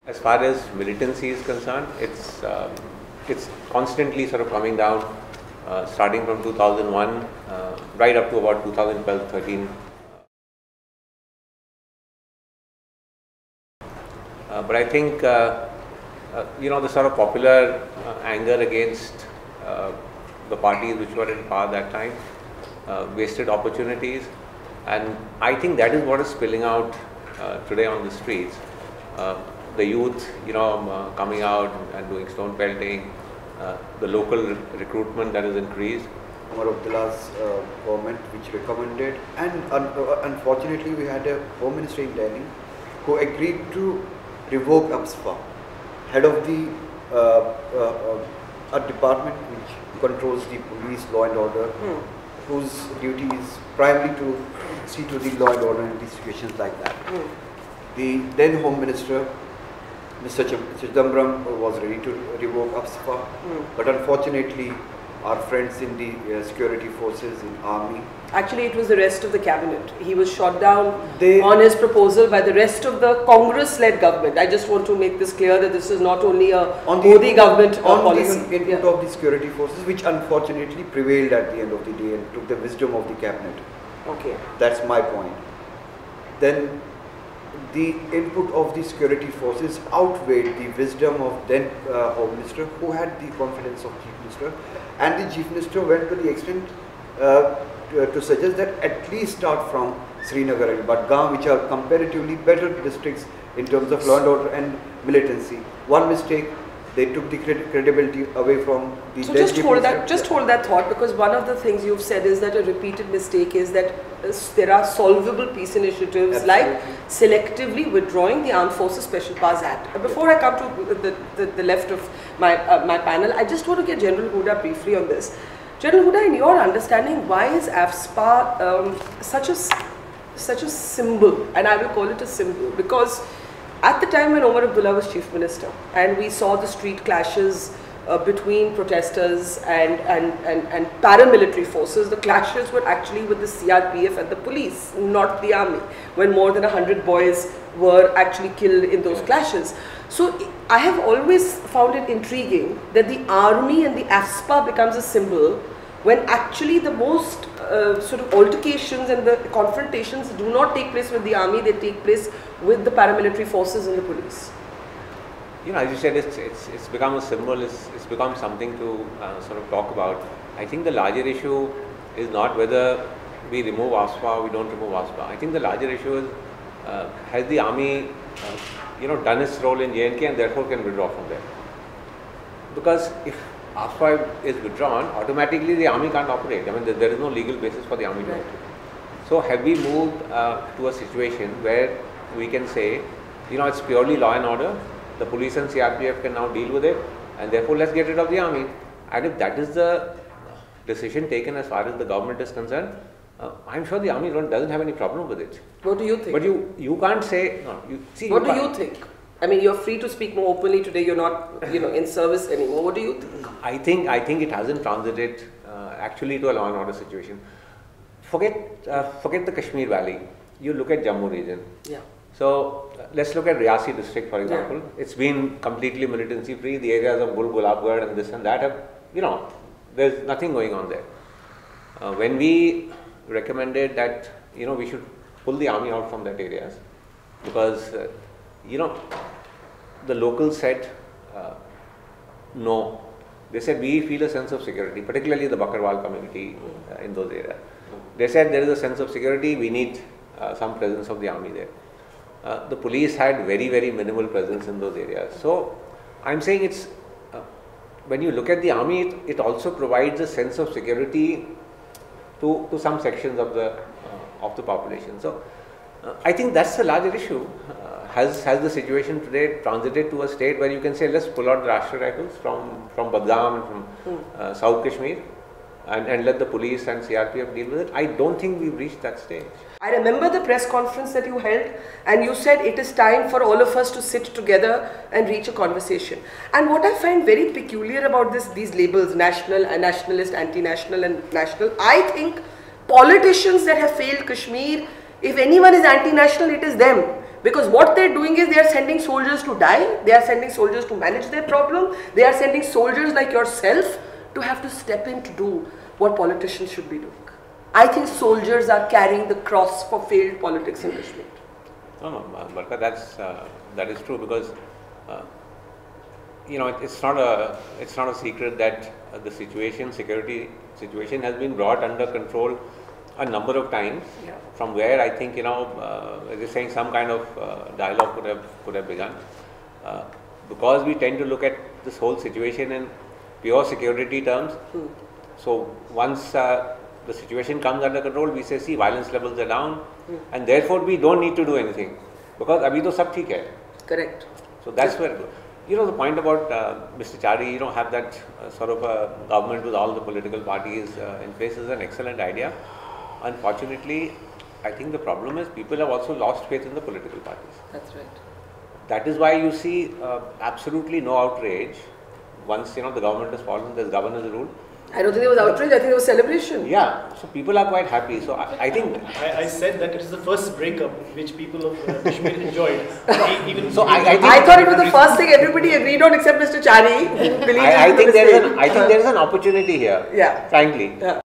As far as militancy is concerned, it's constantly sort of coming down, starting from 2001 right up to about 2012-13. But I think the sort of popular anger against the parties which were in power that time wasted opportunities, and I think that is what is spilling out today on the streets. The youth, coming out and doing stone pelting, the local recruitment that is increased. Umar Abdullah's government, which recommended, and unfortunately we had a Home Minister in Delhi who agreed to revoke AFSPA, head of the a department which controls the police, law and order, whose duty is primarily to see to the law and order in these situations like that. The then Home Minister, Mr. Chidambaram, was ready to revoke AFSPA, but unfortunately our friends in the security forces, in army. Actually, it was the rest of the cabinet. He was shot down on his proposal by the rest of the Congress-led government. I just want to make this clear that this is not only a Modi government policy. On the input of the security forces, which unfortunately prevailed at the end of the day and took the wisdom of the cabinet. Okay. That's my point. Then the input of the security forces outweighed the wisdom of then Home Minister, who had the confidence of Chief Minister, and the Chief Minister went to the extent to suggest that at least start from Srinagar and Budgam, which are comparatively better districts in terms of law and order and militancy. One mistake, they took the credibility away from the. So just hold that thought, because one of the things you've said is that a repeated mistake is that there are solvable peace initiatives like selectively withdrawing the Armed Forces Special Powers Act. Before I come to the left of my panel, I just want to get General Hooda briefly on this. General Hooda, in your understanding, why is AFSPA such a symbol, and I will call it a symbol, because at the time when Umar Abdullah was Chief Minister and we saw the street clashes between protesters and paramilitary forces, the clashes were actually with the CRPF and the police, not the army, when more than 100 boys were actually killed in those clashes. So I have always found it intriguing that the army and the AFSPA becomes a symbol when actually the most sort of altercations and the confrontations do not take place with the army, they take place with the paramilitary forces and the police. As you said, it's become a symbol, it's become something to sort of talk about. I think the larger issue is not whether we remove AFSPA or we don't remove AFSPA. I think the larger issue is, has the army done its role in J&K and therefore can withdraw from there? Because if AFSPA is withdrawn, automatically the army can't operate. I mean, there is no legal basis for the army to operate. So have we moved to a situation where we can say, it's purely law and order, the police and CRPF can now deal with it, and therefore let's get rid of the army. And if that is the decision taken as far as the government is concerned, I'm sure the army doesn't have any problem with it. What do you think? But you can't say, no, see. What do you think? I mean, you're free to speak more openly today. You're not, in service anymore. What do you think? I think it hasn't transited actually to a law and order situation. Forget the Kashmir Valley. You look at Jammu region. Yeah. So let's look at Riyasi district, for example. Yeah. It's been completely militancy free. The areas of Gulabgarh and this and that have, there's nothing going on there. When we recommended that, we should pull the army out from that areas, because, the locals said, no. They said, we feel a sense of security, particularly the Bakarwal community in those areas. They said there is a sense of security, we need some presence of the army there. The police had very, very minimal presence in those areas. So I'm saying it's, when you look at the army, it also provides a sense of security to some sections of the population. So I think that's the larger issue. Has the situation today transited to a state where you can say, let's pull out the Rashtriya Rifles from Budgam and from South Kashmir and let the police and CRPF deal with it? I don't think we've reached that stage. I remember the press conference that you held, and you said it is time for all of us to sit together and reach a conversation. And what I find very peculiar about these labels, national, nationalist, anti-national and national, I think politicians that have failed Kashmir, if anyone is anti-national, it is them. Because what they're doing is they are sending soldiers to die, they are sending soldiers to manage their problem, they are sending soldiers like yourself to have to step in to do what politicians should be doing. I think soldiers are carrying the cross for failed politics in Kashmir. No, Barka, that is true, because it's not a secret that the security situation has been brought under control a number of times. Yeah. From where I think as you're saying, some kind of dialogue could have begun, because we tend to look at this whole situation in pure security terms. So once the situation comes under control, we say, see, violence levels are down, and therefore we don't need to do anything, because abhi to sab theek hai. Correct. So that's where, the point about Mr. Chari, have that sort of a government with all the political parties in place is an excellent idea. Unfortunately, I think the problem is people have also lost faith in the political parties. That's right. That is why you see absolutely no outrage once the government has fallen. There's governor's rule. I don't think it was outrage, I think it was celebration. Yeah, so people are quite happy. So I think... I said that it is the first breakup which people of Kashmir enjoyed. I thought it was the first thing everybody agreed on except Mr. Chari, who believes I think there is an opportunity here, yeah. frankly. Yeah.